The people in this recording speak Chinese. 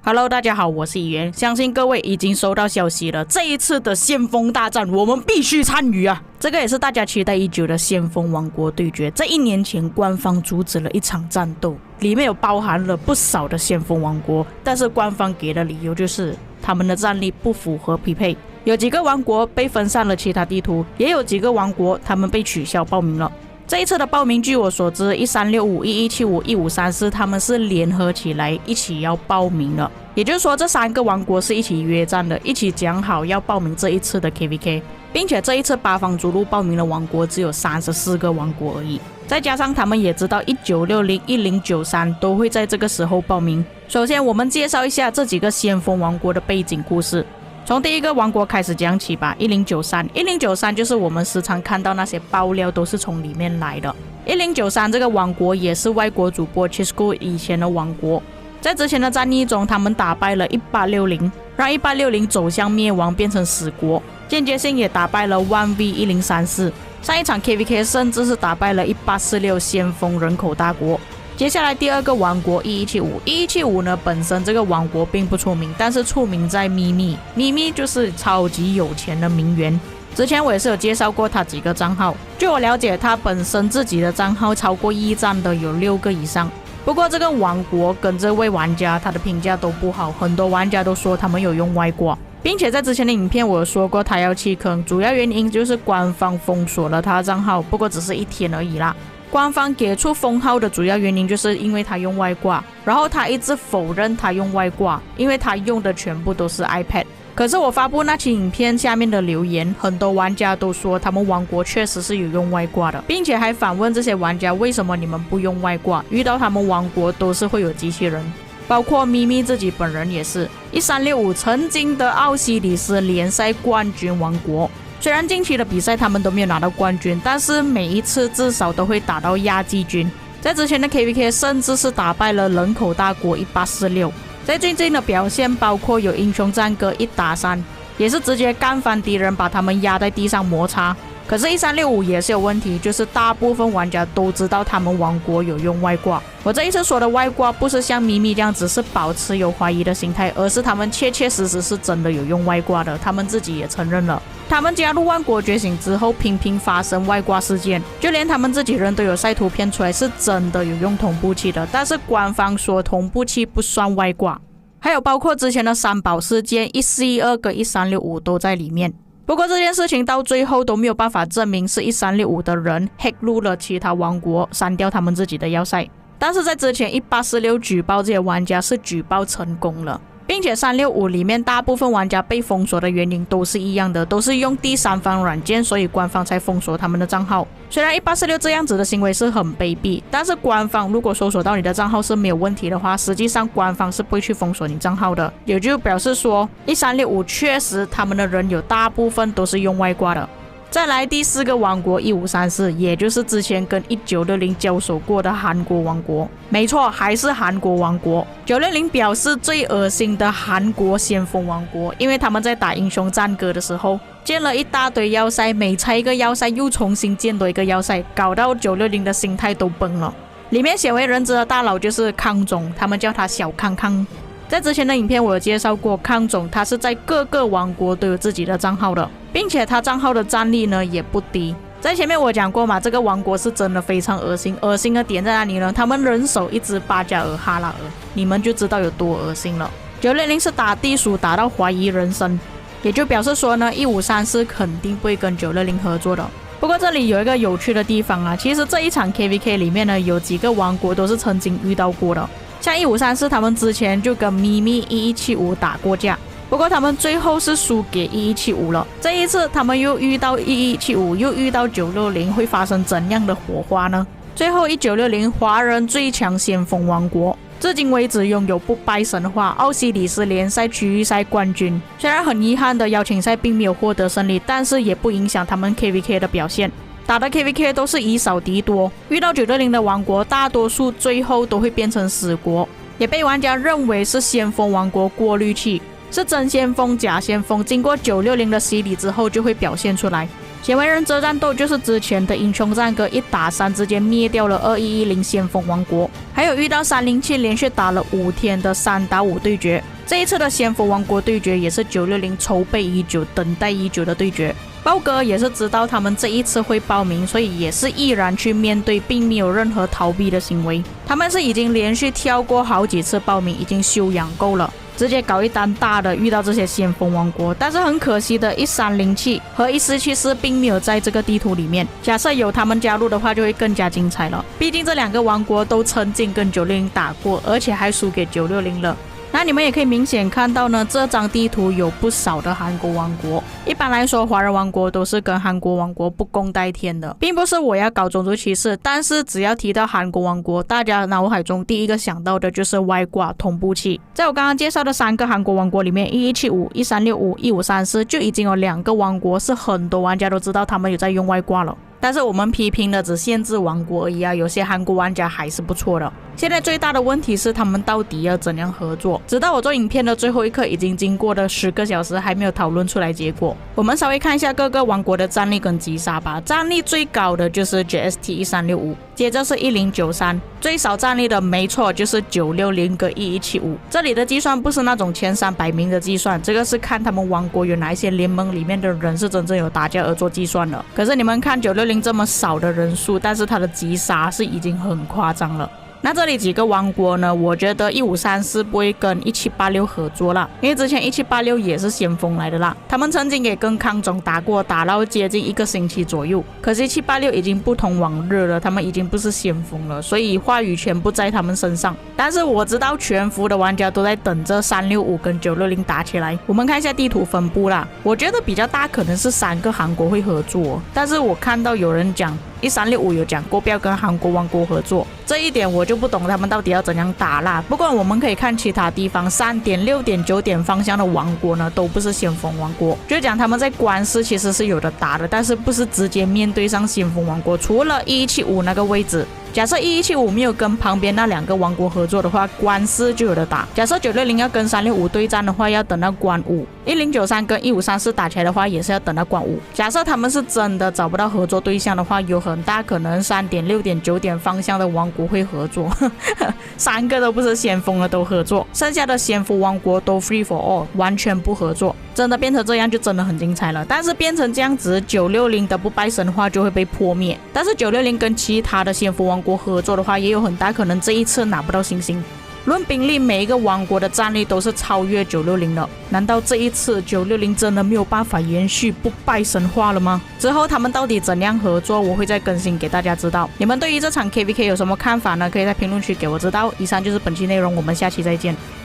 Hello， 大家好，我是议员，相信各位已经收到消息了，这一次的先锋大战我们必须参与啊！这个也是大家期待已久的先锋王国对决，在1年前官方阻止了一场战斗，里面有包含了不少的先锋王国，但是官方给的理由就是他们的战力不符合匹配，有几个王国被分散了其他地图，也有几个王国他们被取消报名了。这一次的报名，据我所知，1365、1175、1534他们是联合起来一起要报名了，也就是说这3个王国是一起约战的，一起讲好要报名这一次的 KVK， 并且这一次八方逐鹿报名的王国只有34个王国而已，再加上他们也知道1960、1093都会在这个时候报名。首先我们介绍一下这几个先锋王国的背景故事，从第一个王国开始讲起吧。1093就是我们时常看到那些爆料都是从里面来的。1093这个王国也是外国主播 Chisco 以前的王国，在之前的战役中他们打败了1860，让1860走向灭亡，变成死国，间接性也打败了 1V1034， 上一场 KVK 甚至是打败了1846先锋人口大国。接下来第二个王国1175呢，本身这个王国并不出名，但是出名在咪咪就是超级有钱的名媛。之前我也是有介绍过他几个账号，据我了解他本身自己的账号超过1战的有6个以上。不过这个王国跟这位玩家他的评价都不好，很多玩家都说他们有用外挂，并且在之前的影片我有说过他要弃坑，主要原因就是官方封锁了他的账号，不过只是1天而已啦。官方给出封号的主要原因就是因为他用外挂，然后他一直否认他用外挂，因为他用的全部都是 iPad。 可是我发布那期影片下面的留言，很多玩家都说他们王国确实是有用外挂的，并且还反问这些玩家为什么你们不用外挂，遇到他们王国都是会有机器人。包括咪咪自己本人也是1365曾经的奥西里斯联赛冠军王国，虽然近期的比赛他们都没有拿到冠军，但是每一次至少都会打到亚季军。在之前的 KVK 甚至是打败了人口大国1846。在最近的表现包括有英雄战歌1打3，也是直接干翻敌人，把他们压在地上摩擦。可是1365也是有问题，就是大部分玩家都知道他们王国有用外挂。我这一次说的外挂不是像咪咪这样只是保持有怀疑的心态，而是他们切切实实是真的有用外挂的，他们自己也承认了。他们加入万国觉醒之后频频发生外挂事件，就连他们自己人都有晒图片出来是真的有用同步器的，但是官方说同步器不算外挂。还有包括之前的三宝事件1412跟1365都在里面。不过这件事情到最后都没有办法证明是1365的人 hack 入了其他王国，删掉他们自己的要塞。但是在之前1846举报这些玩家是举报成功了，并且365里面大部分玩家被封锁的原因都是一样的，都是用第三方软件，所以官方才封锁他们的账号。虽然1846这样子的行为是很卑鄙，但是官方如果搜索到你的账号是没有问题的话，实际上官方是不会去封锁你账号的，也就表示说1365确实他们的人有大部分都是用外挂的。再来第4个王国1534，也就是之前跟1960交手过的韩国王国。没错，还是韩国王国。960表示最恶心的韩国先锋王国，因为他们在打英雄战歌的时候建了一大堆要塞，每拆一个要塞又重新建多一个要塞，搞到960的心态都崩了。里面鲜为人知的大佬就是康总，他们叫他小康康。在之前的影片我有介绍过，康总他是在各个王国都有自己的账号的，并且他账号的战力呢也不低。在前面我讲过嘛，这个王国是真的非常恶心，恶心的点在哪里呢？他们人手一只巴加尔哈拉尔，你们就知道有多恶心了。960是打地鼠打到怀疑人生，也就表示说呢1534肯定不会跟960合作的。不过这里有一个有趣的地方啊，其实这一场 KVK 里面呢有几个王国都是曾经遇到过的，像1534他们之前就跟咪咪1175打过架，不过他们最后是输给1175了。这一次他们又遇到1175，又遇到960，会发生怎样的火花呢？最后1960华人最强先锋王国，至今为止拥有不败神话奥西里斯联赛区域赛冠军。虽然很遗憾的邀请赛并没有获得胜利，但是也不影响他们 KVK 的表现。打的 KVK 都是以少敌多，遇到960的王国大多数最后都会变成死国，也被玩家认为是先锋王国过滤器，是真先锋假先锋经过960的洗礼之后就会表现出来。鲜为人知战斗就是之前的英雄战歌1打3直接灭掉了2110先锋王国，还有遇到307连续打了5天的3打5对决。这一次的先锋王国对决也是960筹备已久、等待已久的对决。豹哥也是知道他们这一次会报名，所以也是毅然去面对，并没有任何逃避的行为。他们是已经连续跳过好几次报名，已经修养够了，直接搞一单大的遇到这些先锋王国。但是很可惜的，1307和1474并没有在这个地图里面。假设有他们加入的话，就会更加精彩了。毕竟这2个王国都曾经跟960打过，而且还输给960了。那你们也可以明显看到呢，这张地图有不少的韩国王国。一般来说，华人王国都是跟韩国王国不共戴天的，并不是我要搞种族歧视，但是只要提到韩国王国，大家脑海中第一个想到的就是外挂同步器。在我刚刚介绍的3个韩国王国里面，1175、1365、1534就已经有2个王国是很多玩家都知道他们有在用外挂了。但是我们批评的只限制王国而已啊，有些韩国玩家还是不错的。现在最大的问题是他们到底要怎样合作？直到我做影片的最后一刻，已经经过了10个小时，还没有讨论出来结果。我们稍微看一下各个王国的战力跟击杀吧。战力最高的就是 JST 1365，接着是1093，最少战力的没错就是960跟1175。这里的计算不是那种前300名的计算，这个是看他们王国有哪一些联盟里面的人是真正有打架而做计算的。可是你们看960这么少的人数，但是他的击杀是已经很夸张了。那这里几个王国呢，我觉得1534不会跟1786合作啦，因为之前1786也是先锋来的啦，他们曾经也跟康总打过，打到接近1个星期左右。可是1786已经不同往日了，他们已经不是先锋了，所以话语权不在他们身上。但是我知道全服的玩家都在等着365跟960打起来。我们看一下地图分布啦，我觉得比较大可能是3个韩国会合作，但是我看到有人讲1365有讲过不要跟韩国王国合作，这一点我就不懂他们到底要怎样打啦。不过我们可以看其他地方3点、6点、9点方向的王国呢，都不是先锋王国，就讲他们在官司其实是有的打的，但是不是直接面对上先锋王国，除了1175那个位置。假设1175没有跟旁边那2个王国合作的话，官司就有的打。假设960要跟365对战的话，要等到官5；1093跟1534打起来的话，也是要等到官5。假设他们是真的找不到合作对象的话，有很大可能3点、6点、9点方向的王国会合作3个都不是先锋的都合作，剩下的先锋王国都 free for all， 完全不合作。真的变成这样就真的很精彩了。但是变成这样子，960的不败神话就会被破灭。但是960跟其他的先锋王国合作的话，也有很大可能这一次拿不到星星。论兵力，每一个王国的战力都是超越960的。难道这一次960真的没有办法延续不败神话了吗？之后他们到底怎样合作，我会再更新给大家知道。你们对于这场 KVK 有什么看法呢？可以在评论区给我知道。以上就是本期内容，我们下期再见。